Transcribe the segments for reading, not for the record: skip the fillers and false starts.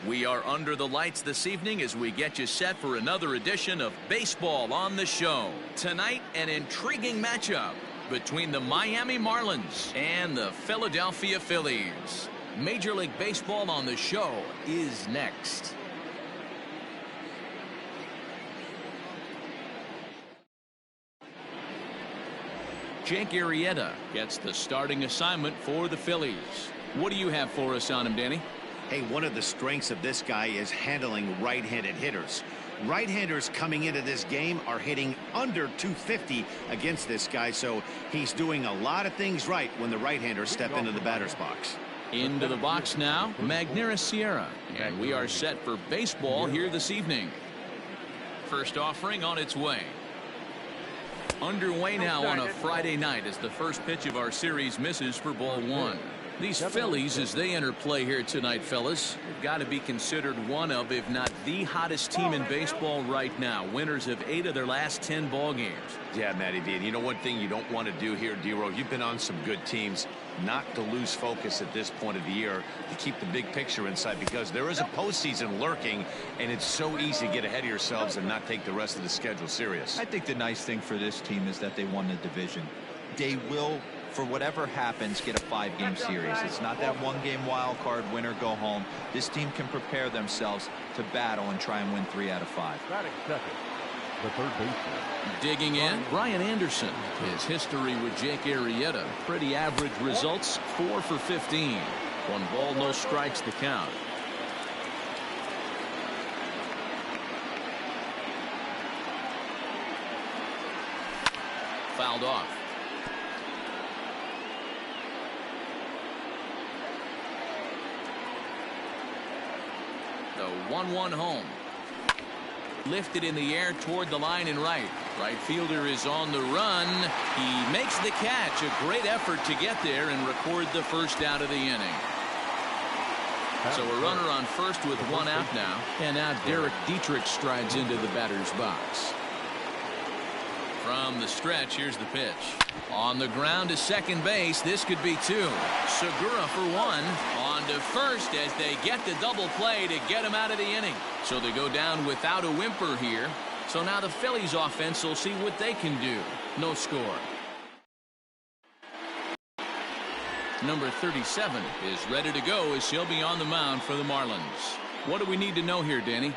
We are under the lights this evening as we get you set for another edition of Baseball on the Show. Tonight, an intriguing matchup between the Miami Marlins and the Philadelphia Phillies. Major League Baseball on the Show is next. Jake Arrieta gets the starting assignment for the Phillies. What do you have for us on him, Danny? Hey, one of the strengths of this guy is handling right-handed hitters. Right-handers coming into this game are hitting under 250 against this guy, so he's doing a lot of things right when the right-handers step into the batter's box. Into the box now, Magneuris Sierra, and we are set for baseball here this evening. First offering on its way. Underway now on a Friday night as the first pitch of our series misses for ball one. These Phillies, as they enter play here tonight, fellas, have got to be considered one of, if not the hottest team in baseball right now. Winners of 8 of their last 10 ball games. Yeah, Matty V. And you know one thing you don't want to do here, D-Row, you've been on some good teams, not to lose focus at this point of the year, to keep the big picture inside, because there is a postseason lurking, and it's so easy to get ahead of yourselves and not take the rest of the schedule serious. I think the nice thing for this team is that they won the division. They will, for whatever happens, get a 5-game series. It's not that one-game wild card, win or go home. This team can prepare themselves to battle and try and win 3 out of 5. The third baseman. Digging in, Brian Anderson. His history with Jake Arrieta, pretty average results, 4 for 15. 1 ball, no strikes to count. Fouled off. The 1-1 home. Lifted in the air toward the line and right. Right fielder is on the run. He makes the catch. A great effort to get there and record the first out of the inning. So a runner on first with 1 out now. And now Derek Dietrich strides into the batter's box. From the stretch, here's the pitch. On the ground to second base. This could be 2. Segura for 1. On to first as they get the double play to get him out of the inning. So they go down without a whimper here. So now the Phillies offense will see what they can do. No score. Number 37 is ready to go as he'll be on the mound for the Marlins. What do we need to know here, Danny?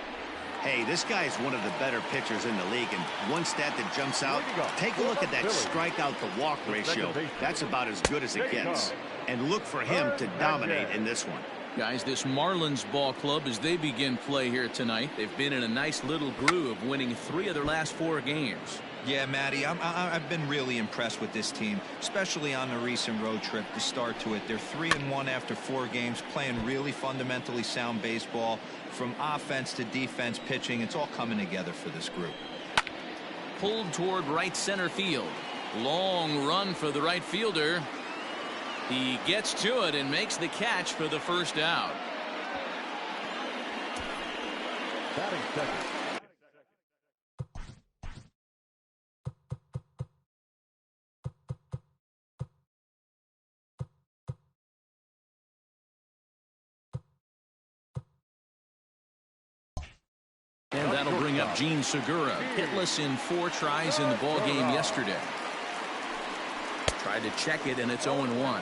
Hey, this guy is one of the better pitchers in the league, and one stat that jumps out, take a look at that strikeout to walk ratio. That's about as good as it gets. And look for him to dominate in this one. Guys, this Marlins ball club, as they begin play here tonight, they've been in a nice little groove, winning 3 of their last 4 games. Yeah, Matty, I've been really impressed with this team, especially on the recent road trip, the start to it. They're 3-1 after 4 games, playing really fundamentally sound baseball. From offense to defense, pitching, it's all coming together for this group. Pulled toward right center field. Long run for the right fielder. He gets to it and makes the catch for the first out. Batting second. And that'll bring up Gene Segura, hitless in 4 tries in the ball game yesterday. Tried to check it, and it's 0-1.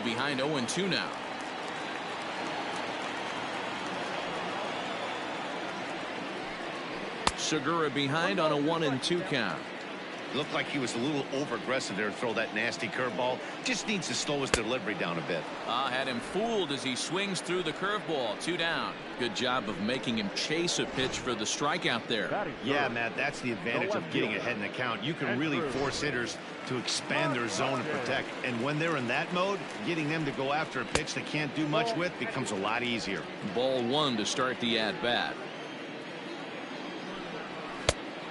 Behind 0-2 now. Segura behind on a 1-2 count. Looked like he was a little over-aggressive there to throw that nasty curveball. Just needs to slow his delivery down a bit. Had him fooled as he swings through the curveball. 2 down. Good job of making him chase a pitch for the strikeout there. Yeah, Matt, that's the advantage of getting ahead in the count. You can really force hitters to expand their zone and protect. And when they're in that mode, getting them to go after a pitch they can't do much with becomes a lot easier. Ball 1 to start the at-bat.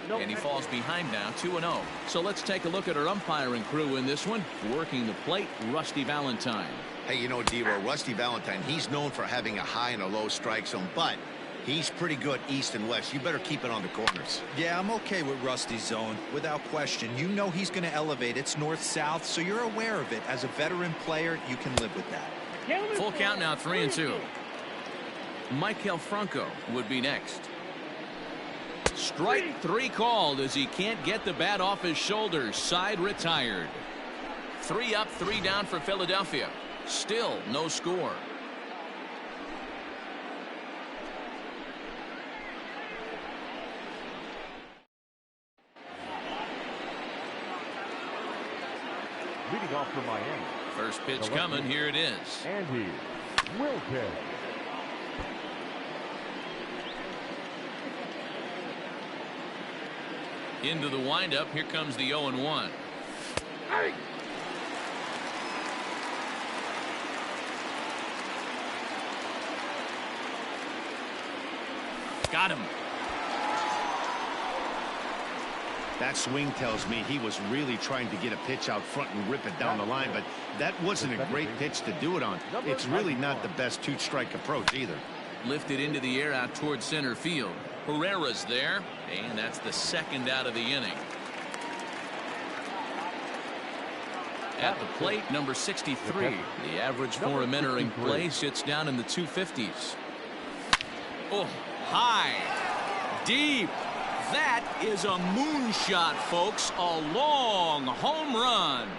And he falls behind now, 2-0. So let's take a look at our umpiring crew in this one. Working the plate, Rusty Valentine. Hey, you know, D-Row, Rusty Valentine, he's known for having a high and a low strike zone, but He's pretty good east and west. You better keep it on the corners. Yeah, I'm okay with Rusty's zone, without question. You know he's going to elevate. It's north-south, so you're aware of it. As a veteran player, you can live with that. Full count now, 3-2. Michael Franco would be next. Strike 3 called as he can't get the bat off his shoulders. Side retired. 3 up, 3 down for Philadelphia. Still no score. Leading off for Miami. First pitch coming. Here it is. Andy Wilkes. Into the windup. Here comes the 0-1. Hey. Got him. That swing tells me he was really trying to get a pitch out front and rip it down the line, but that wasn't a great pitch to do it on. It's really not the best two-strike approach either. Lifted into the air out towards center field. Herrera's there, and that's the second out of the inning. At the plate, number 63. The average for him entering play sits down in the 250s. Oh, high, deep. That is a moonshot, folks. A long home run.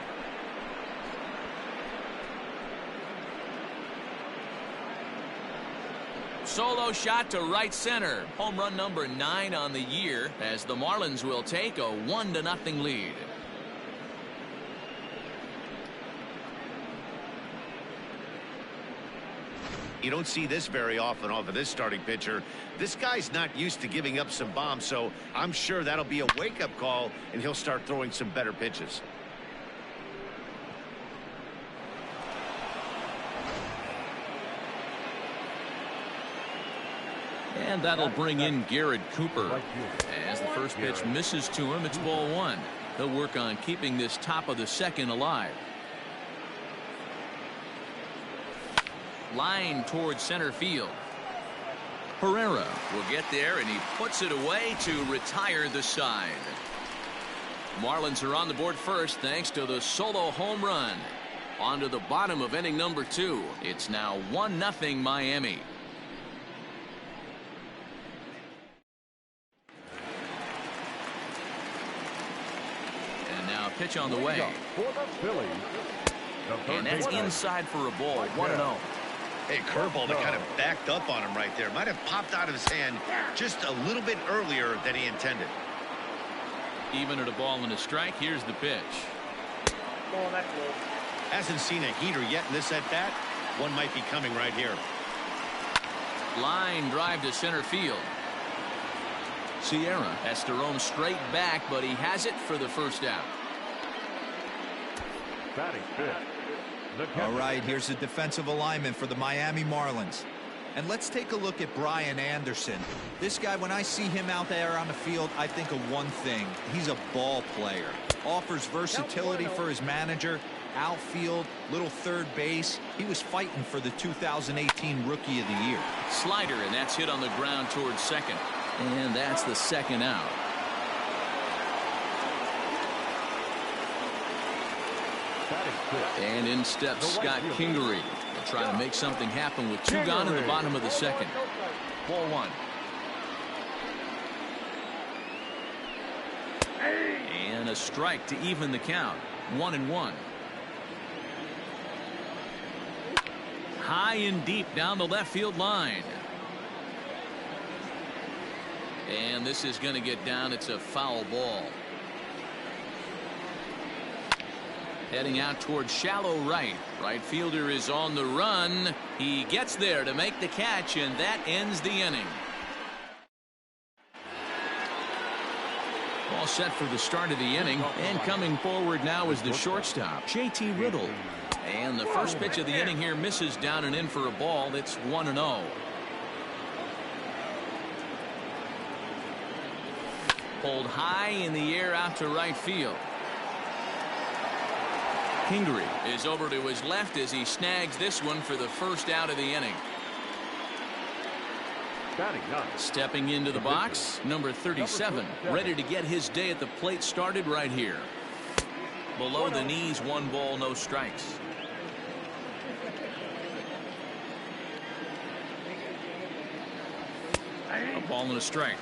Solo shot to right center. Home run number 9 on the year as the Marlins will take a 1-0 lead. You don't see this very often off of this starting pitcher. This guy's not used to giving up some bombs, so I'm sure that'll be a wake-up call, and he'll start throwing some better pitches. And that'll bring in Garrett Cooper. As the first pitch misses to him, it's ball 1. He'll work on keeping this top of the second alive. Line towards center field. Herrera will get there, and he puts it away to retire the side. Marlins are on the board first thanks to the solo home run. On to the bottom of inning number 2. It's now 1-0 Miami. And now pitch on the way. For the Phillies. And that's inside for a ball. 1-0. Hey, curveball that kind of backed up on him right there. Might have popped out of his hand just a little bit earlier than he intended. Even at a ball and a strike, here's the pitch. Hasn't seen a heater yet in this at-bat. One might be coming right here. Line drive to center field. Sierra has to roam straight back, but he has it for the first out. Batting fifth. All right, here's the defensive alignment for the Miami Marlins. And let's take a look at Brian Anderson. This guy, when I see him out there on the field, I think of one thing. He's a ball player. Offers versatility for his manager. Outfield, little third base. He was fighting for the 2018 Rookie of the Year. Slider, and that's hit on the ground towards second. And that's the second out. And in steps Scott Kingery. They'll try to make something happen with 2 gone in the bottom of the second. Ball 1. And a strike to even the count. 1-1. High and deep down the left field line. And this is going to get down. It's a foul ball. Heading out towards shallow right. Right fielder is on the run. He gets there to make the catch, and that ends the inning. All set for the start of the inning, and coming forward now is the shortstop, J.T. Riddle. And the first pitch of the inning here misses down and in for a ball. It's 1-0. Pulled high in the air out to right field. Kingery is over to his left as he snags this one for the first out of the inning. Batting 9. Stepping into the box, number 37, ready to get his day at the plate started right here. Below the knees, 1 ball, no strikes. A ball and a strike.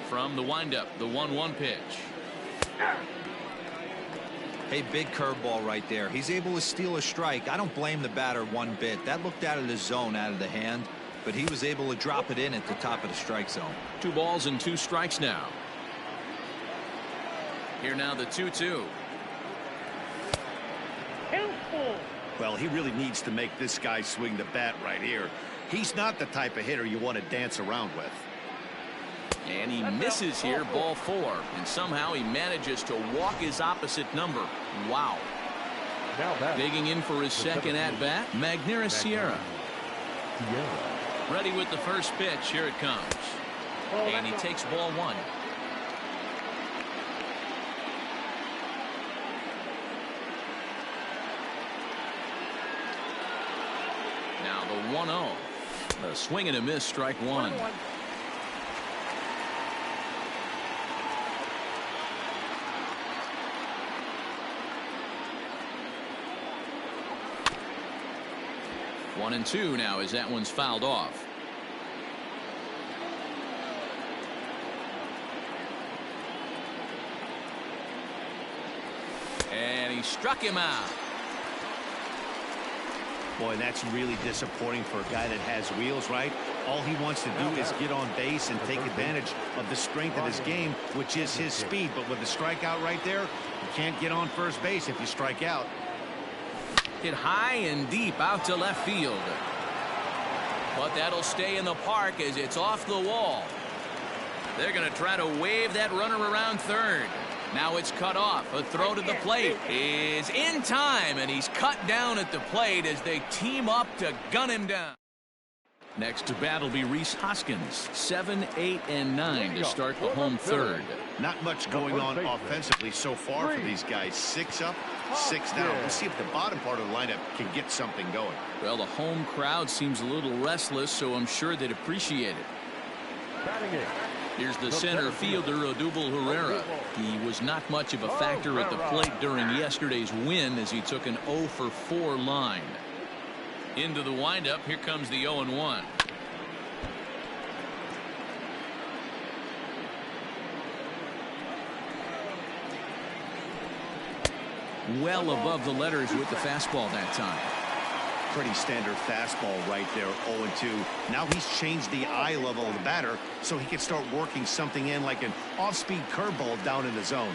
From the windup, the 1-1 pitch. Hey, big curveball right there. He's able to steal a strike. I don't blame the batter one bit. That looked out of the zone, out of the hand, but he was able to drop it in at the top of the strike zone. 2 balls and 2 strikes now. Here now the 2-2. Well, he really needs to make this guy swing the bat right here. He's not the type of hitter you want to dance around with. And he misses here, ball 4. And somehow he manages to walk his opposite number. Wow. Digging in for his second at-bat, Magneuris Sierra. Ready with the first pitch. Here it comes. And he takes ball 1. Now the 1-0. A swing and a miss, strike 1. One and 2 now as that one's fouled off. And he struck him out. Boy, that's really disappointing for a guy that has wheels, right? All he wants to do is get on base and take advantage of the strength of his game, which is his speed. But with the strikeout right there, you can't get on first base if you strike out. Hit high and deep out to left field. But that'll stay in the park as it's off the wall. They're going to try to wave that runner around third. Now it's cut off. A throw to the plate is in time, and he's cut down at the plate as they team up to gun him down. Next to bat will be Rhys Hoskins. 7, 8, and 9 to start the home third. Not much going on offensively so far for these guys. 6 up, 6 down. We'll see if the bottom part of the lineup can get something going. Well, the home crowd seems a little restless, so I'm sure they'd appreciate it. Batting 8. Here's the center fielder, Odubel Herrera. He was not much of a factor at the plate during yesterday's win as he took an 0-for-4 line. Into the windup, here comes the 0-1. Well above the letters with the fastball that time. Pretty standard fastball right there, 0-2. Now he's changed the eye level of the batter so he can start working something in like an off-speed curveball down in the zone.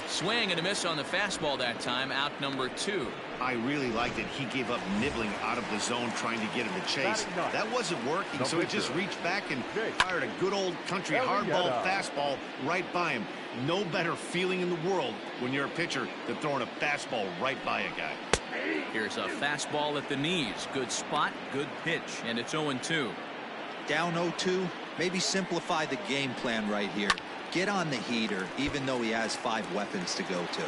Swing and a miss on the fastball that time, out number 2. I really liked it. He gave up nibbling out of the zone trying to get him to chase. That wasn't working, so he just reached back and fired a good old country hardball fastball right by him. No better feeling in the world when you're a pitcher than throwing a fastball right by a guy. Here's a fastball at the knees. Good spot, good pitch, and it's 0-2. Down 0-2, maybe simplify the game plan right here. Get on the heater, even though he has 5 weapons to go to.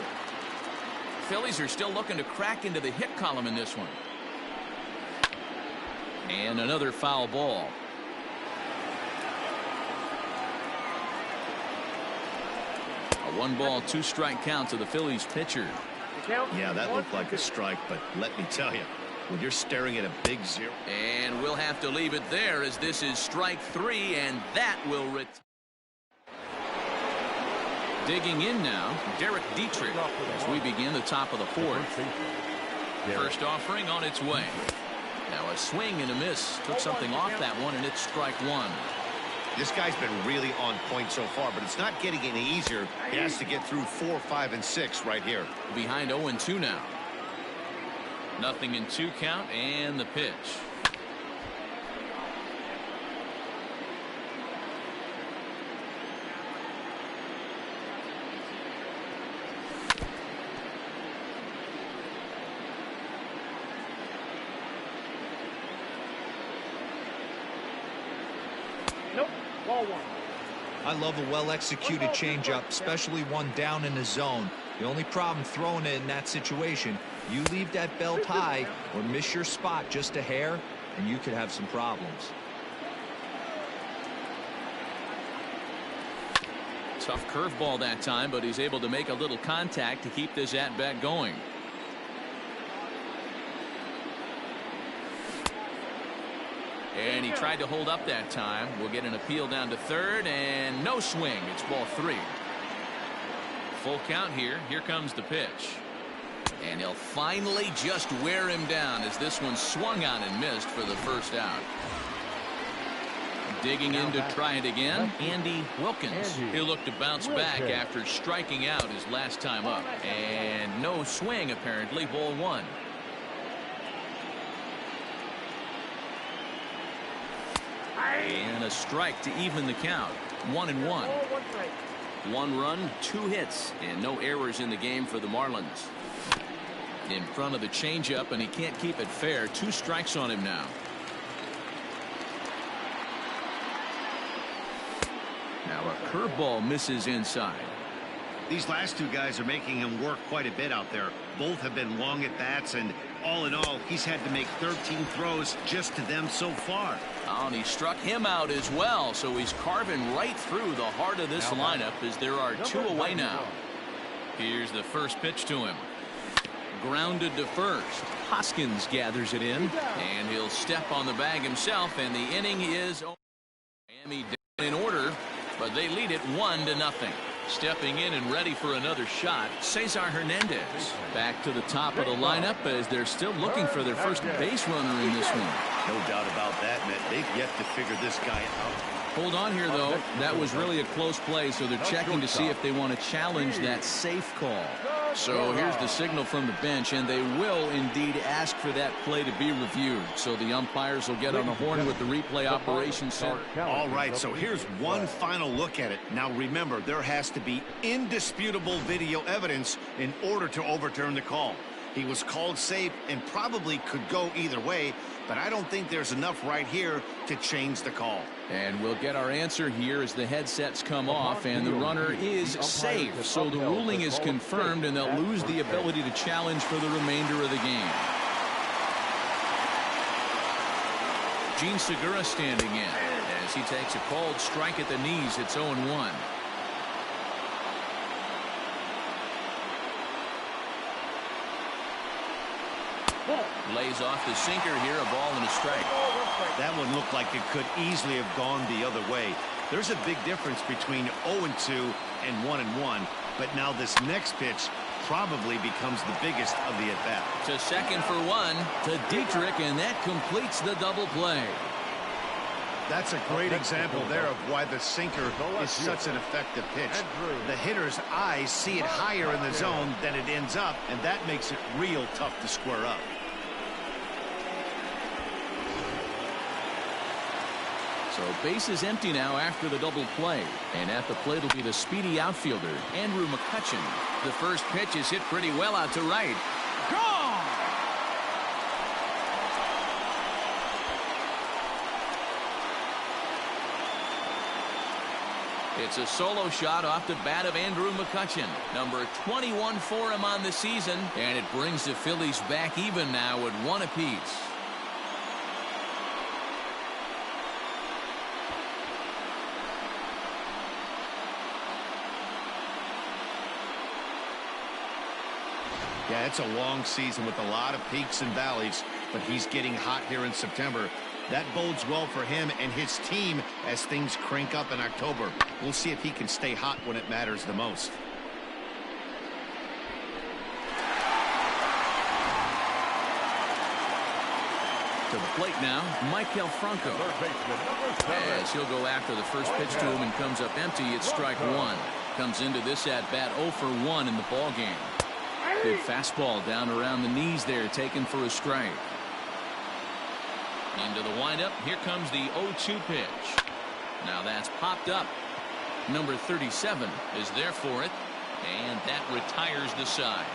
Phillies are still looking to crack into the hit column in this one. And another foul ball. A 1-ball, 2-strike count to the Phillies pitcher. Yeah, that looked like a strike, but let me tell you, when you're staring at a big 0. And we'll have to leave it there as this is strike 3, and that will retire. Digging in now, Derek Dietrich as we begin the top of the 4th. First offering on its way. Now a swing and a miss. Took something off that one, and it's strike 1. This guy's been really on point so far, but it's not getting any easier. He has to get through 4, 5, and 6 right here. Behind 0-2 now. Nothing in 2 count, and the pitch. I love a well-executed changeup, especially one down in the zone. The only problem throwing it in that situation You leave that belt high or miss your spot just a hair, and you could have some problems. Tough curveball that time, but he's able to make a little contact to keep this at-bat going. And he tried to hold up that time. We'll get an appeal down to third, and no swing. It's ball 3. Full count here. Here comes the pitch. And he'll finally just wear him down as this one swung on and missed for the first out. Digging in to try it again, Andy Wilkins. He'll look to bounce back after striking out his last time up. And no swing, apparently. Ball 1. And a strike to even the count. 1-1. 1 run, 2 hits, and no errors in the game for the Marlins. In front of the changeup, and he can't keep it fair. 2 strikes on him now. Now a curveball misses inside. These last 2 guys are making him work quite a bit out there. Both have been long at bats, and all in all, he's had to make 13 throws just to them so far. Oh, and he struck him out as well, so he's carving right through the heart of this lineup as there are 2 away now. Here's the first pitch to him. Grounded to first. Hoskins gathers it in, and he'll step on the bag himself, and the inning is over. Miami down in order, but they lead it 1-0. Stepping in and ready for another shot, Cesar Hernandez. Back to the top of the lineup as they're still looking for their first base runner in this one. No doubt about that, Matt. They've yet to figure this guy out. Hold on here, though. That was really a close play, so they're checking to see if they want to challenge that safe call. So here's the signal from the bench, and they will indeed ask for that play to be reviewed. So the umpires will get on the horn with the replay operations center. All right, so here's one final look at it. Now remember, there has to be indisputable video evidence in order to overturn the call. He was called safe and probably could go either way, but I don't think there's enough right here to change the call. And we'll get our answer here as the headsets come off, and the runner is safe. So the ruling is confirmed, and they'll lose the ability to challenge for the remainder of the game. Gene Segura standing in as he takes a called strike at the knees. It's 0-1. Lays off the sinker here, a ball and a strike. That one looked like it could easily have gone the other way. There's a big difference between 0-2 and 1-1, but now this next pitch probably becomes the biggest of the at-bat. To second for 1 to Dietrich, and that completes the double play. That's a great example there of why the sinker is such an effective pitch. The hitter's eyes see it higher in the zone than it ends up, and that makes it real tough to square up. So base is empty now after the double play. And at the plate will be the speedy outfielder, Andrew McCutcheon. The first pitch is hit pretty well out to right. Gone! It's a solo shot off the bat of Andrew McCutcheon. Number 21 for him on the season. And it brings the Phillies back even now at 1 apiece. Yeah, it's a long season with a lot of peaks and valleys, but he's getting hot here in September. That bodes well for him and his team as things crank up in October. We'll see if he can stay hot when it matters the most. To the plate now, Maikel Franco. As he'll go after the first pitch to him and comes up empty, it's strike 1. Comes into this at-bat 0 for 1 in the ball game. Good fastball down around the knees there, taken for a strike. Into the windup, here comes the 0-2 pitch. Now that's popped up. Number 37 is there for it, and that retires the side.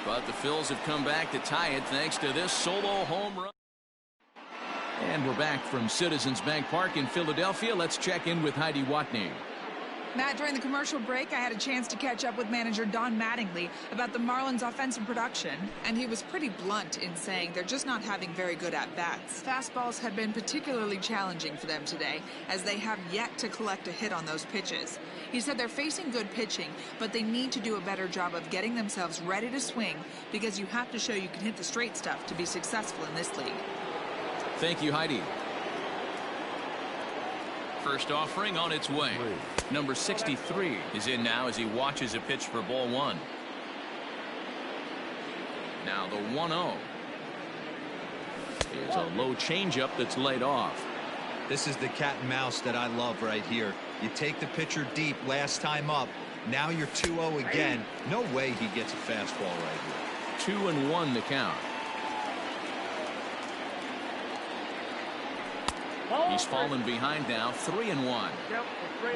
But the Phils have come back to tie it thanks to this solo home run. And we're back from Citizens Bank Park in Philadelphia. Let's check in with Heidi Watney. Matt, during the commercial break, I had a chance to catch up with manager Don Mattingly about the Marlins' offensive production, and he was pretty blunt in saying they're just not having very good at-bats. Fastballs have been particularly challenging for them today, as they have yet to collect a hit on those pitches. He said they're facing good pitching, but they need to do a better job of getting themselves ready to swing, because you have to show you can hit the straight stuff to be successful in this league. Thank you, Heidi. First offering on its way. Number 63 is in now as he watches a pitch for ball one. Now the 1-0. Here's a low changeup that's laid off. This is the cat and mouse that I love right here. You take the pitcher deep last time up. Now you're 2-0 again. No way he gets a fastball right here. 2-1 the count. He's fallen behind now, 3-1.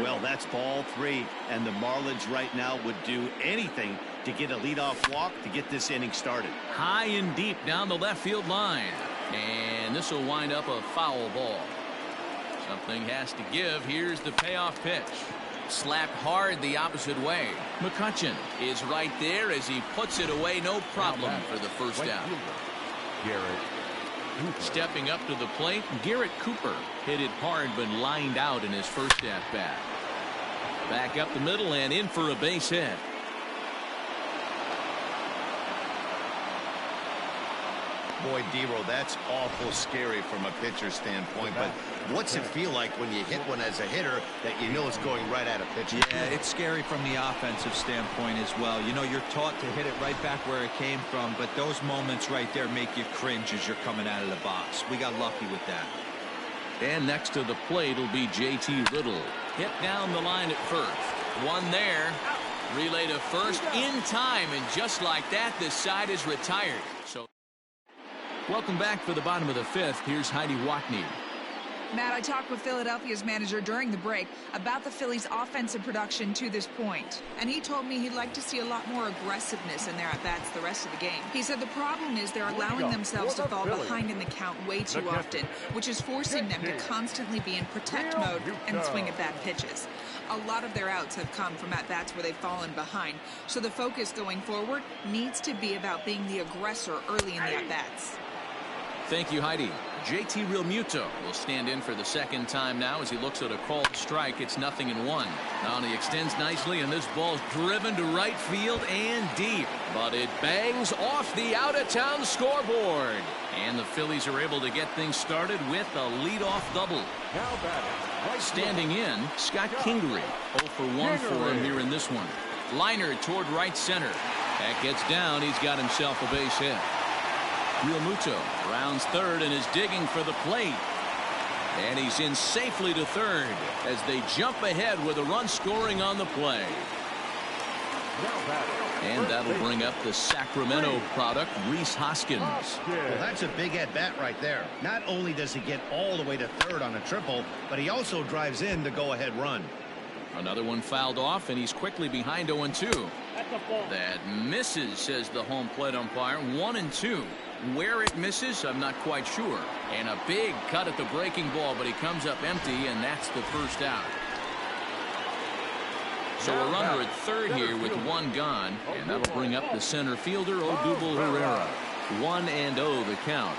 Well, that's ball 3, and the Marlins right now would do anything to get a leadoff walk to get this inning started. High and deep down the left field line, and this will wind up a foul ball. Something has to give. Here's the payoff pitch. Slapped hard the opposite way. McCutchen is right there as he puts it away. No problem for the first out. Garrett. Stepping up to the plate, Garrett Cooper hit it hard but lined out in his first at bat. Back up the middle and in for a base hit. Boy, Dero, that's awful scary from a pitcher standpoint, but what's it feel like when you hit one as a hitter that you know it's going right at a pitcher? Yeah, it's scary from the offensive standpoint as well. You know, you're taught to hit it right back where it came from, but those moments right there make you cringe as you're coming out of the box. We got lucky with that. And next to the plate will be J.T. Little. Hit down the line at first. One there. Relay to first in time, and just like that, this side is retired. So, welcome back for the bottom of the fifth. Here's Heidi Watney. Matt, I talked with Philadelphia's manager during the break about the Phillies' offensive production to this point, and he told me he'd like to see a lot more aggressiveness in their at-bats the rest of the game. He said the problem is they're allowing themselves to fall behind in the count way too often, which is forcing them to constantly be in protect mode and swing at bad pitches. A lot of their outs have come from at-bats where they've fallen behind, so the focus going forward needs to be about being the aggressor early in the at-bats. Thank you, Heidi. J.T. Realmuto will stand in for the second time now as he looks at a called strike. It's 0-1. Now he extends nicely, and this ball's driven to right field and deep. But it bangs off the out-of-town scoreboard. And the Phillies are able to get things started with a leadoff double. Standing in, Scott Kingery. 0 for 1 for him here in this one. Liner toward right center. That gets down. He's got himself a base hit. Realmuto rounds third and is digging for the plate. And he's in safely to third as they jump ahead with a run scoring on the play. And that'll bring up the Sacramento product, Rhys Hoskins. Well, that's a big at-bat right there. Not only does he get all the way to third on a triple, but he also drives in the go-ahead run. Another one fouled off, and he's quickly behind 0-2. That misses, says the home plate umpire. 1-2. Where it misses, I'm not quite sure. And a big cut at the breaking ball, but he comes up empty, and that's the first out. So a runner at third here with one gone, and that'll bring up the center fielder, Odubel Herrera. 1-0 the count.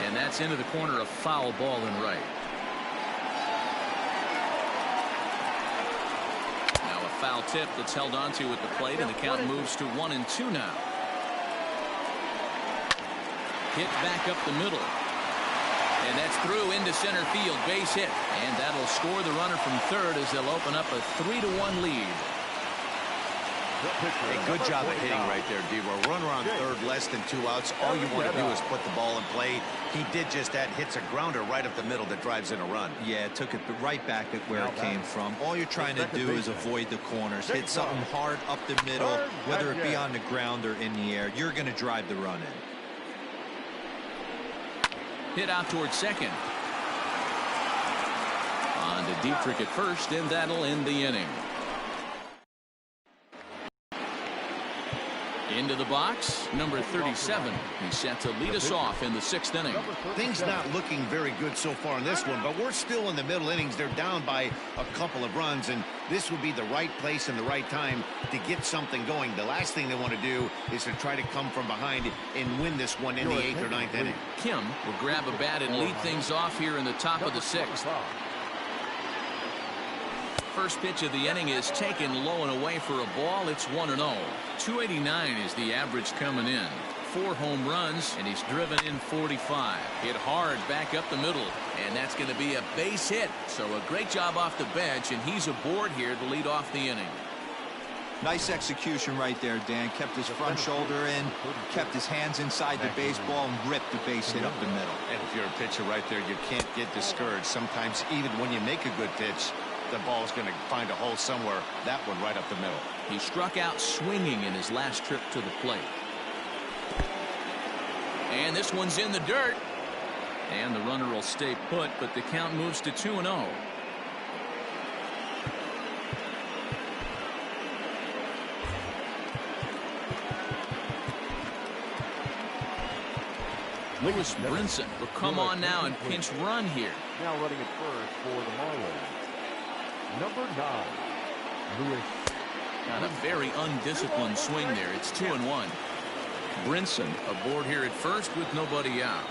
And that's into the corner, a foul ball in right. Now a foul tip that's held onto at the plate, and the count moves to 1-2 now. Hit back up the middle. And that's through into center field. Base hit. And that'll score the runner from third as they'll open up a 3-1 lead. A good job of hitting right there, Dero. Runner on third, less than 2 outs. All you want to do is put the ball in play. He did just that. Hits a grounder right up the middle that drives in a run. Yeah, took it right back at where it came from. All you're trying to do is avoid the corners. Hit something hard up the middle, whether it be on the ground or in the air. You're going to drive the run in. Hit out towards second. On to Dietrich at first, and that'll end the inning. Into the box, number 37. He's set to lead us off in the 6th inning. Things not looking very good so far in this one, but we're still in the middle innings. They're down by a couple of runs, and this would be the right place and the right time to get something going. The last thing they want to do is to try to come from behind and win this one in the 8th or 9th inning. Kim will grab a bat and lead things off here in the top of the 6th. First pitch of the inning is taken low and away for a ball. It's 1-0. 289 is the average coming in. 4 home runs, and he's driven in 45. Hit hard back up the middle, and that's going to be a base hit. So a great job off the bench, and he's aboard here to lead off the inning. Nice execution right there, Dan. Kept his front shoulder in, kept his hands inside the baseball, and ripped the base hit up the middle. And if you're a pitcher right there, you can't get discouraged. Sometimes even when you make a good pitch, the ball's going to find a hole somewhere. That one right up the middle. He struck out swinging in his last trip to the plate. And this one's in the dirt. And the runner will stay put, but the count moves to 2-0. Lewis Brinson will come on now and pinch run here. Now running at first for the Marlins. Number 9, Lewis. Got a very undisciplined swing there. It's 2-1. Brinson aboard here at first with nobody out.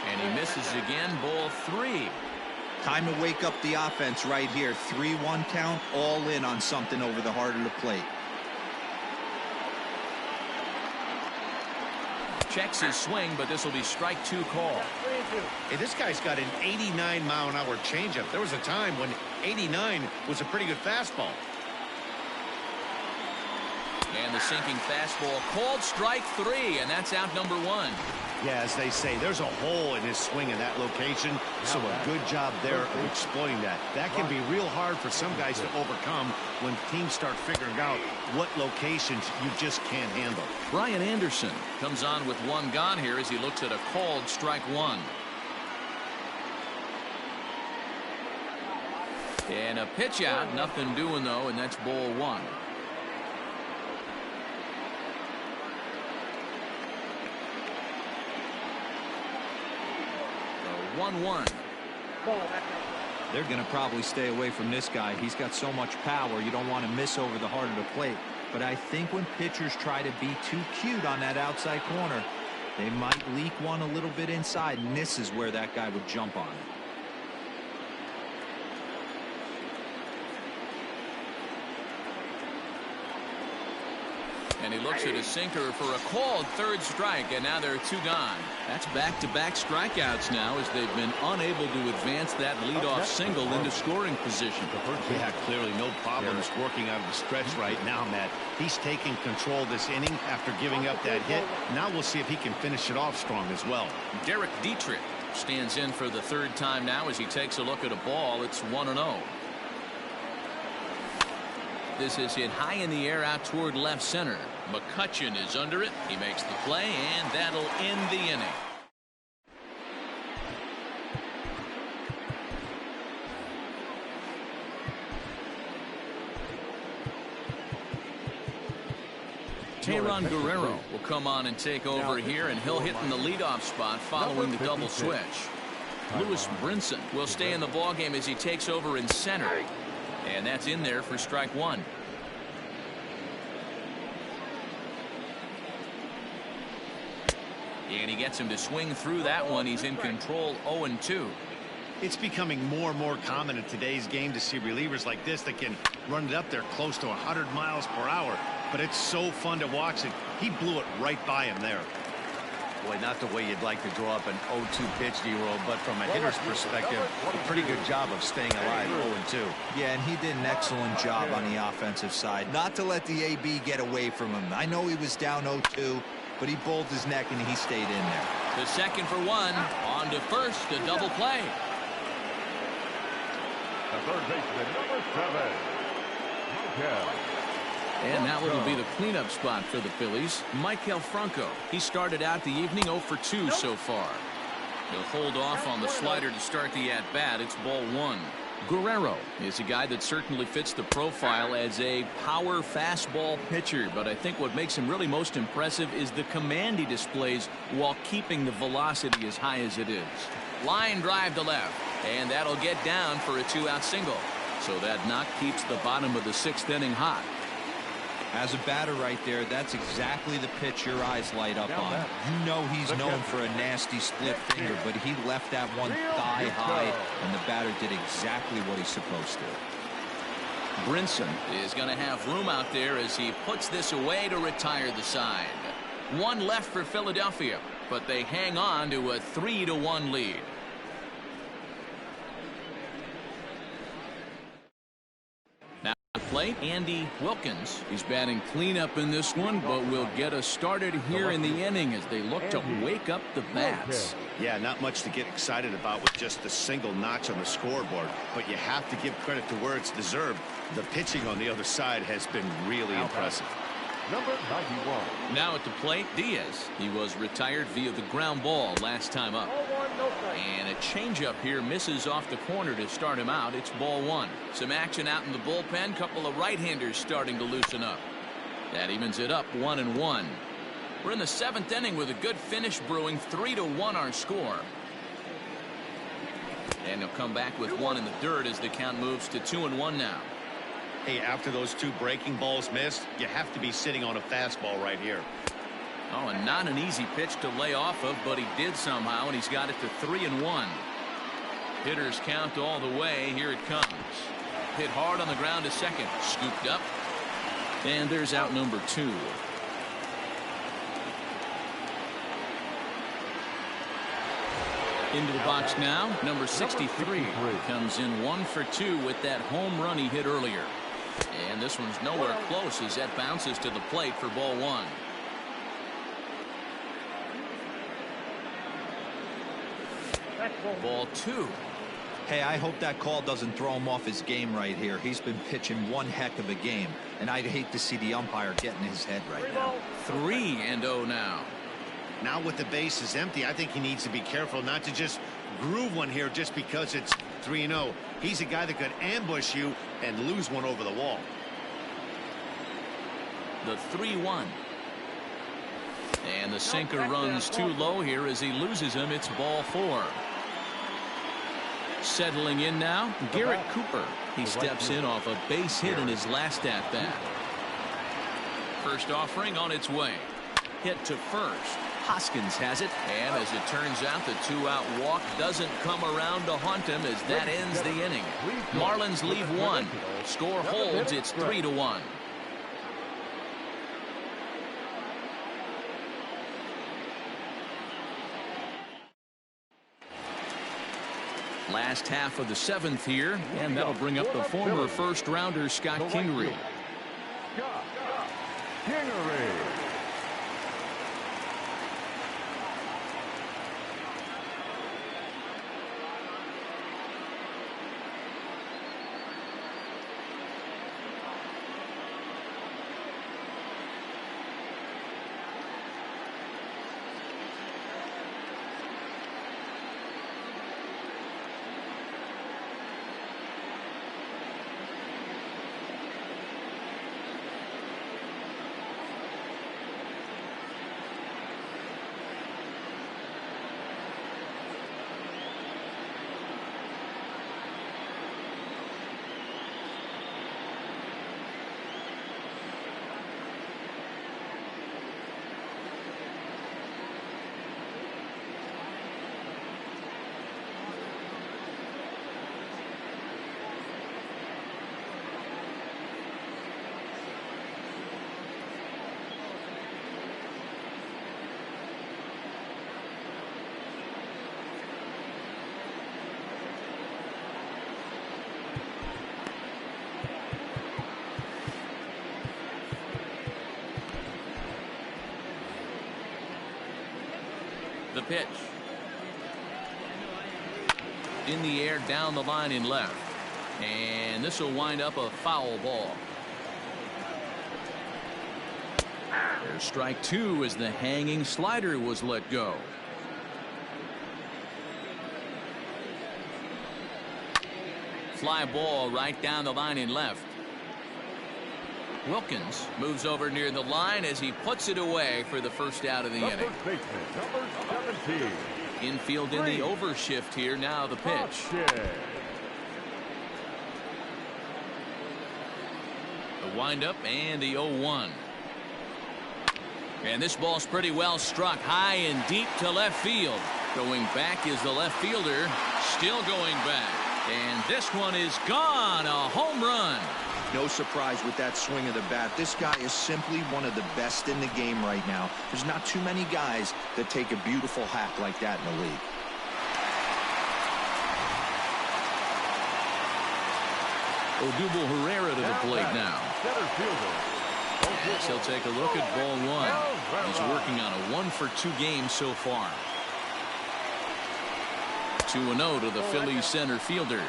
And he misses again. Ball 3. Time to wake up the offense right here. 3-1 count, all in on something over the heart of the plate. Checks his swing, but this will be strike 2 call. Hey, this guy's got an 89-mile-an-hour changeup. There was a time when 89 was a pretty good fastball. And the sinking fastball called strike 3, and that's out number 1. Yeah, as they say, there's a hole in his swing in that location, so a good job there of exploiting that. That can be real hard for some guys to overcome when teams start figuring out what locations you just can't handle. Brian Anderson comes on with 1 gone here as he looks at a called strike 1. And a pitch out, nothing doing though, and that's ball 1. So 1-1. They're going to probably stay away from this guy. He's got so much power, you don't want to miss over the heart of the plate. But I think when pitchers try to be too cute on that outside corner, they might leak one a little bit inside, and this is where that guy would jump on it. And he looks at his sinker for a called 3rd strike, and now there are 2 gone. That's back-to-back strikeouts now as they've been unable to advance that leadoff single into scoring position. Yeah, clearly no problems working out of the stretch right now, Matt. He's taking control of this inning after giving up that hit. Now we'll see if he can finish it off strong as well. Derek Dietrich stands in for the 3rd time now as he takes a look at a ball. It's 1-0. This is hit high in the air out toward left center. McCutchen is under it. He makes the play, and that'll end the inning. Tayron Guerrero will come on and take over here, and he'll hit in the leadoff spot following the double switch. Lewis Brinson will stay in the ballgame as he takes over in center. And that's in there for strike 1. And he gets him to swing through that one. He's in control 0-2. It's becoming more and more common in today's game to see relievers like this that can run it up there close to 100 miles per hour. But it's so fun to watch it. He blew it right by him there. Boy, not the way you'd like to draw up an 0-2 pitch, D-Roll, but from a hitter's perspective, a pretty good job of staying alive 0-2. Yeah, and he did an excellent job on the offensive side. Not to let the AB get away from him. I know he was down 0-2, but he bowled his neck and he stayed in there. The second for 1. On to first, a double play. The third baseman, number 7, Michael. And that will be the cleanup spot for the Phillies. Maikel Franco. He started out the evening 0 for 2 so far. He'll hold off on the slider to start the at-bat. It's ball 1. Guerrero is a guy that certainly fits the profile as a power fastball pitcher, but I think what makes him really most impressive is the command he displays while keeping the velocity as high as it is. Line drive to left, and that'll get down for a 2-out single. So that knock keeps the bottom of the 6th inning hot. As a batter right there, that's exactly the pitch your eyes light up on. You know he's known for a nasty split finger, but he left that one thigh high, and the batter did exactly what he's supposed to. Brinson is going to have room out there as he puts this away to retire the side. One left for Philadelphia, but they hang on to a 3-1 lead. Plate, Andy Wilkins. He's batting cleanup in this one, but will get us started here in the inning as they look to wake up the bats. Yeah, not much to get excited about with just a single notch on the scoreboard, but you have to give credit to where it's deserved. The pitching on the other side has been really impressive. Number 91. Now at the plate, Diaz. He was retired via the ground ball last time up. And a changeup here misses off the corner to start him out. It's ball 1. Some action out in the bullpen. Couple of right-handers starting to loosen up. That evens it up 1-1. We're in the 7th inning with a good finish brewing. 3-1 our score. And he'll come back with one in the dirt as the count moves to 2-1 now. Hey, after those 2 breaking balls missed, you have to be sitting on a fastball right here. Oh, and not an easy pitch to lay off of, but he did somehow, and he's got it to 3-1. Hitters count all the way. Here it comes. Hit hard on the ground to second. Scooped up. And there's out number 2. Into the box now, number 63. Comes in 1 for 2 with that home run he hit earlier. And this one's nowhere close as that bounces to the plate for ball 1. Ball 2. Hey, I hope that call doesn't throw him off his game right here. He's been pitching one heck of a game, and I'd hate to see the umpire get in his head right now. 3-0 now. Now with the bases empty, I think he needs to be careful not to just groove one here just because it's 3-0. He's a guy that could ambush you and lose one over the wall. The 3-1. And the sinker runs too low here as he loses him. It's ball 4. Settling in now, Garrett Cooper. He steps in off a base hit in his last at-bat. First offering on its way. Hit to first. Hoskins has it, and as it turns out, the 2-out walk doesn't come around to haunt him as that ends the inning. Marlins leave 1. Score holds. It's 3-1. Last half of the 7th here, and that'll bring up the former first-rounder Scott Kingery. The pitch. In the air, down the line in left. And this will wind up a foul ball. There's strike 2 as the hanging slider was let go. Fly ball right down the line and left. Wilkins moves over near the line as he puts it away for the first out of the inning. Number 17. Infield in the overshift here. Now the pitch. The windup and the 0-1. And this ball's pretty well struck high and deep to left field. Going back is the left fielder. Still going back. And this one is gone. A home run. No surprise with that swing of the bat. This guy is simply one of the best in the game right now. There's not too many guys that take a beautiful hack like that in the league. Odubel Herrera to the plate now. Yes, he'll take a look at ball one. He's working on a 1-for-2 game so far. 2-0 to the Phillies center fielder.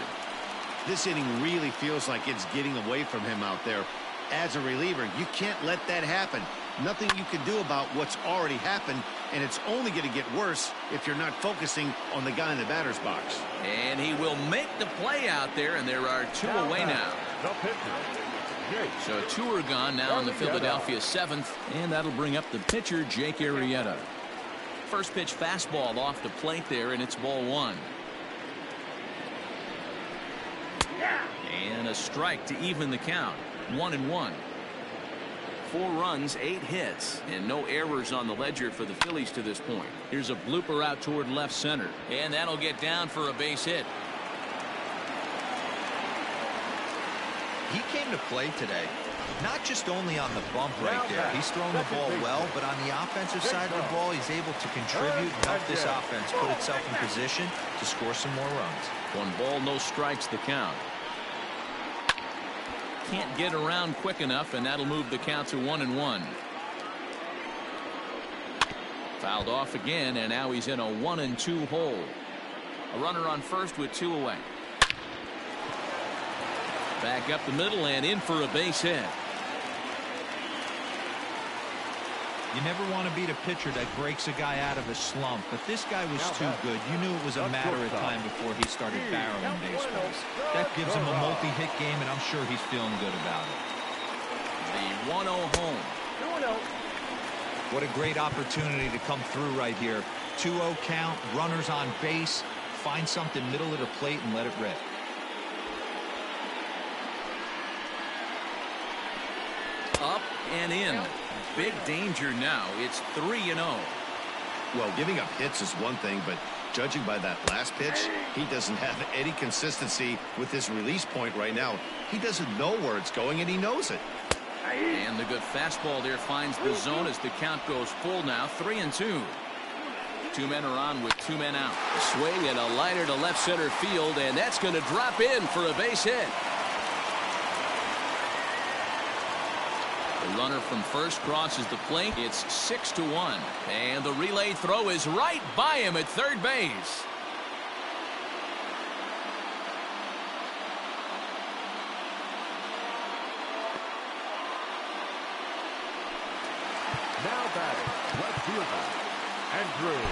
This inning really feels like it's getting away from him out there. As a reliever, you can't let that happen. Nothing you can do about what's already happened, and it's only going to get worse if you're not focusing on the guy in the batter's box. And he will make the play out there, and there are 2 away now. So 2 are gone now in the Philadelphia 7th, and that'll bring up the pitcher, Jake Arrieta. First pitch fastball off the plate there, and it's ball 1. And a strike to even the count. 1-1. 4 runs, 8 hits, and no errors on the ledger for the Phillies to this point. Here's a blooper out toward left center, and that'll get down for a base hit. He came to play today, not just only on the bump right there. He's thrown the ball well, but on the offensive side of the ball, he's able to contribute and help this offense put itself in position to score some more runs. 1 ball, no strikes the count. Can't get around quick enough, and that'll move the count to 1-1. Fouled off again, and now he's in a 1-2 hole. A runner on first with 2 away. Back up the middle and in for a base hit. You never want to beat a pitcher that breaks a guy out of a slump, but this guy was too good. You knew it was a matter of time before he started barreling baseballs. That gives him a multi-hit game, and I'm sure he's feeling good about it. The 1-0 home. 2-0. What a great opportunity to come through right here. 2-0 count, runners on base. Find something middle of the plate and let it rip. Up and in. Big danger now. It's 3-0. Well, giving up hits is one thing, but judging by that last pitch, he doesn't have any consistency with his release point right now. He doesn't know where it's going, and he knows it. And the good fastball there finds the zone as the count goes full now. 3-2. 2 men are on with 2 men out. A swing and a liner to left center field, and that's going to drop in for a base hit. The runner from first crosses the plate. It's 6-1. And the relay throw is right by him at third base. Now batting, left fielder, Andrew.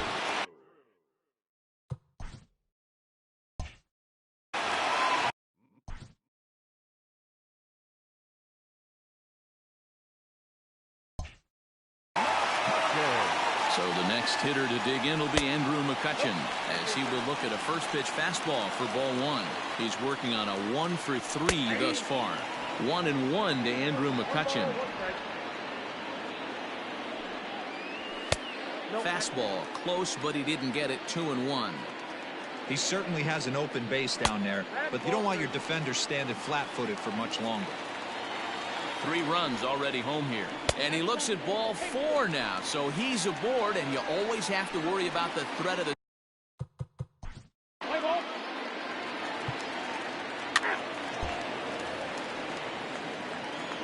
So the next hitter to dig in will be Andrew McCutchen, as he will look at a first pitch fastball for ball 1. He's working on a 1-for-3 thus far. 1-1 to Andrew McCutchen. Fastball close, but he didn't get it. 2-1. He certainly has an open base down there, but you don't want your defender standing flat-footed for much longer. 3 runs already home here. And he looks at ball 4 now. So he's aboard, and you always have to worry about the threat of the...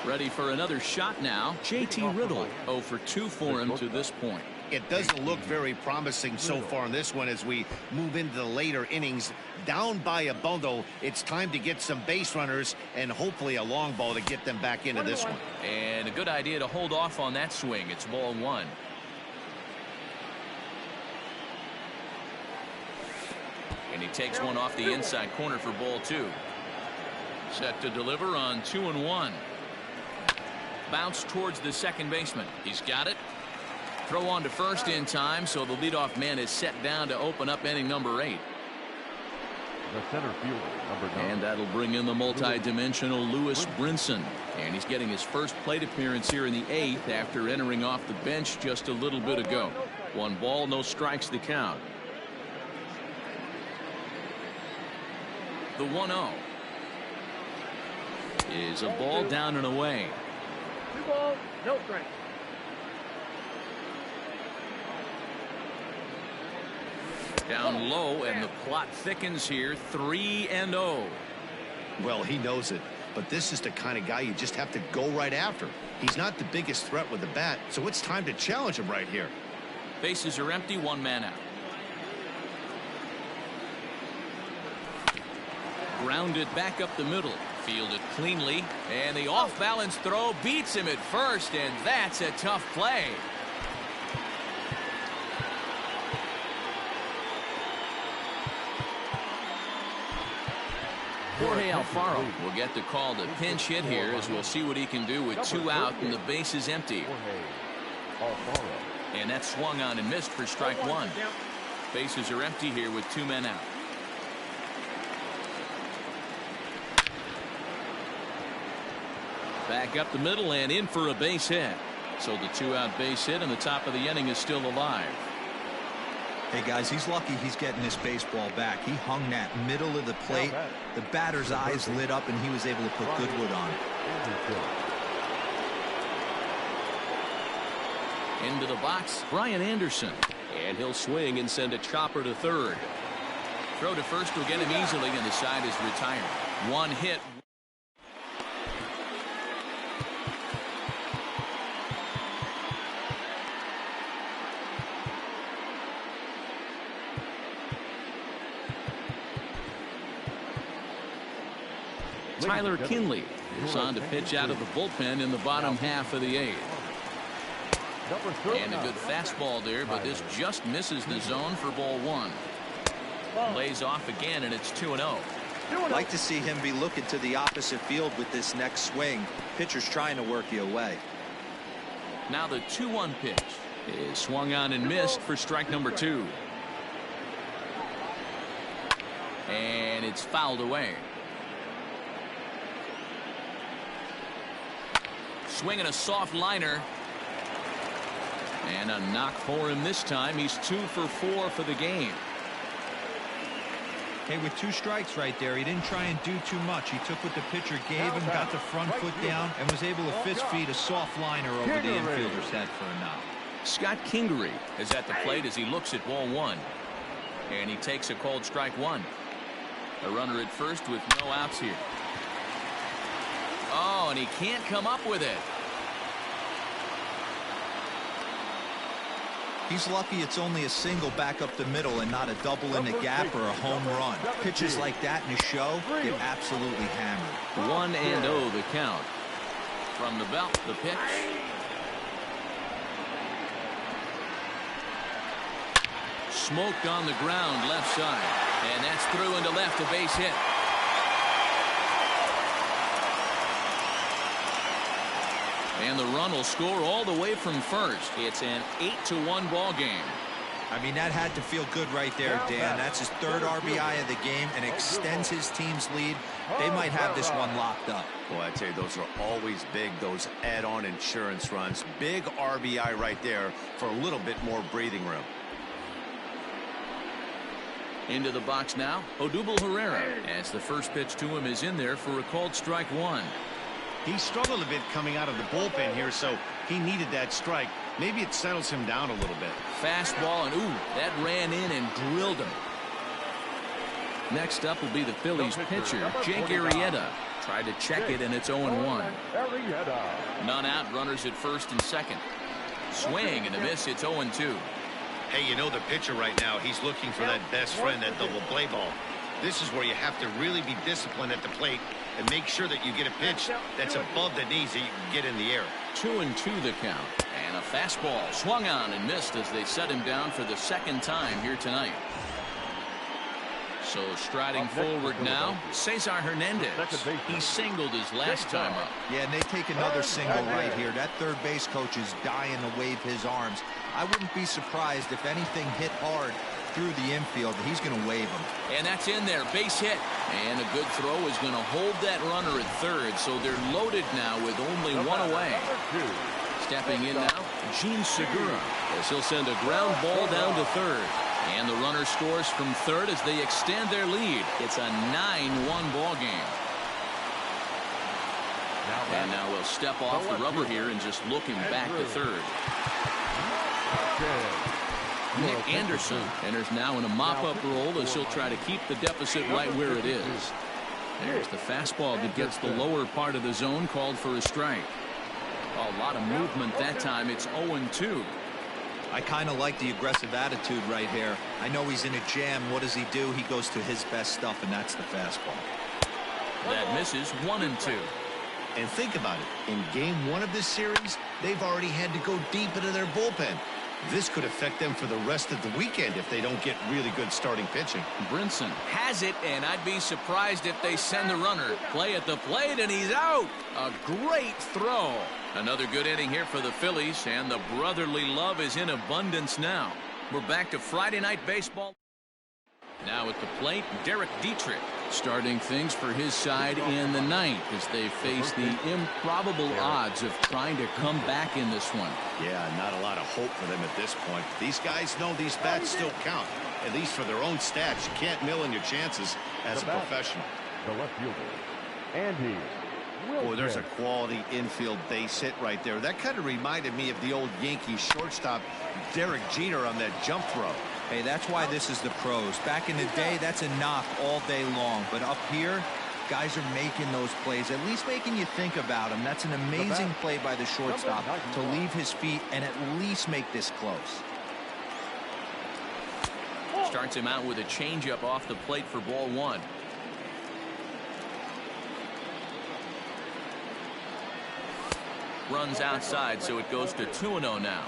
Ready for another shot now. JT Riddle 0-for-2 for him to this point. It doesn't look very promising so far in this one as we move into the later innings. Down by a bundle, it's time to get some base runners and hopefully a long ball to get them back into this one. And a good idea to hold off on that swing. It's ball 1. And he takes one off the inside corner for ball 2. Set to deliver on 2-1. Bounce towards the second baseman. He's got it. Throw on to first in time, so the leadoff man is set down to open up inning number 8. The center fielder, number 9. And that'll bring in the multi-dimensional Lewis Brinson. And he's getting his first plate appearance here in the 8th after entering off the bench just a little bit ago. 1 ball, no strikes the count. The 1-0 is a ball down and away. 2 balls, no strikes. Down low, and the plot thickens here. 3-0. Well, he knows it, but this is the kind of guy you just have to go right after. He's not the biggest threat with the bat, so it's time to challenge him right here. Bases are empty, 1 man out. Grounded back up the middle. Fielded cleanly, and the off-balance throw beats him at first, and that's a tough play. Jorge Alfaro will get the call to pinch hit here, as we'll see what he can do with 2 out and the base is empty. And that's swung on and missed for strike 1. Bases are empty here with 2 men out. Back up the middle and in for a base hit. So the 2-out base hit and the top of the inning is still alive. Hey guys, he's lucky he's getting this baseball back. He hung that middle of the plate. The batter's eyes lit up and he was able to put Goodwood on. Into the box, Brian Anderson. And he'll swing and send a chopper to third. Throw to first will get him easily, and the side is retired. 1 hit. Tyler Kinley is on to pitch out of the bullpen in the bottom half of the 8th. And a good fastball there, but this just misses the zone for ball 1. Lays off again, and it's 2-0. Like to see him be looking to the opposite field with this next swing. Pitcher's trying to work you away. Now the 2-1 pitch is swung on and missed for strike number 2. And it's fouled away. Swinging a soft liner. And a knock for him this time. He's 2 for 4 for the game. Hey, with 2 strikes right there, he didn't try and do too much. He took what the pitcher gave him, got the front foot down, and was able to fist feed a soft liner over the infielder's head for a knock. Scott Kingery is at the plate as he looks at ball 1. And he takes a called strike 1. A runner at first with no outs here. Oh, and he can't come up with it. He's lucky it's only a single back up the middle and not a double in the gap or a home run. Pitches like that in a show get absolutely hammered. 1-0 the count. From the belt, the pitch. Smoked on the ground left side. And that's through into left, a base hit. And the run will score all the way from first. It's an 8-1 ball game. I mean, that had to feel good right there, Dan. That's his 3rd RBI of the game and extends his team's lead. They might have this one locked up. Boy, I tell you, those are always big, those add-on insurance runs. Big RBI right there for a little bit more breathing room. Into the box now, Odubel Herrera, as the first pitch to him is in there for a called strike 1. He struggled a bit coming out of the bullpen here, so he needed that strike. Maybe it settles him down a little bit. Fastball, and ooh, that ran in and drilled him. Next up will be the Phillies pitcher, Jake Arrieta. Tried to check it, and it's 0-1. None out, runners at first and second. Swing and a miss, it's 0-2. Hey, you know the pitcher right now, he's looking for that best friend, that double play ball. This is where you have to really be disciplined at the plate and make sure that you get a pitch that's above the knees that you can get in the air. 2-2 the count. And a fastball swung on and missed as they set him down for the 2nd time here tonight. So striding forward now, Cesar Hernandez. He singled his last time up. Yeah, and they take another single right here. That third base coach is dying to wave his arms. I wouldn't be surprised if anything hit hard through the infield. He's going to wave them. And that's in there. Base hit. And a good throw is going to hold that runner at third. So they're loaded now with only one away. Stepping in now, Gene Segura, as he'll send a ground ball down to third. And the runner scores from third as they extend their lead. It's a 9-1 ball game. And now we'll step off the rubber here and just looking back to third. Nick Anderson enters now in a mop-up role as he'll try to keep the deficit right where it is. There's the fastball that gets the lower part of the zone, called for a strike. A lot of movement that time. It's 0-2. I kind of like the aggressive attitude right here. I know he's in a jam. What does he do? He goes to his best stuff, and that's the fastball. That misses. 1-2. And think about it. In game 1 of this series, they've already had to go deep into their bullpen. This could affect them for the rest of the weekend if they don't get really good starting pitching. Brinson has it, and I'd be surprised if they send the runner. Play at the plate, and he's out. A great throw. Another good inning here for the Phillies, and the brotherly love is in abundance now. We're back to Friday Night Baseball. Now at the plate, Derek Dietrich starting things for his side in the ninth as they face the improbable odds of trying to come back in this one. Yeah, not a lot of hope for them at this point. These guys know these bats still count, at least for their own stats. You can't mill in your chances as a professional. The left fielder, Andy. Boy, there's a quality infield base hit right there. That kind of reminded me of the old Yankees shortstop Derek Jeter on that jump throw. Hey, that's why this is the pros. Back in the day, that's a knock all day long. But up here, guys are making those plays, at least making you think about them. That's an amazing play by the shortstop to leave his feet and at least make this close. Starts him out with a changeup off the plate for ball 1. Runs outside, so it goes to 2-0 now.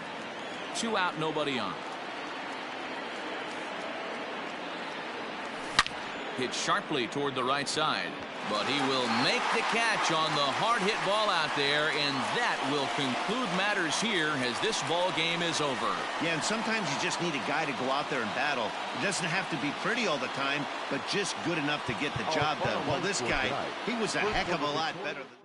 2 out, nobody on. Hit sharply toward the right side, but he will make the catch on the hard hit ball out there, and that will conclude matters here as this ball game is over. Yeah, and sometimes you just need a guy to go out there and battle. It doesn't have to be pretty all the time, but just good enough to get the job done. Well, this guy, he was a heck of a lot better than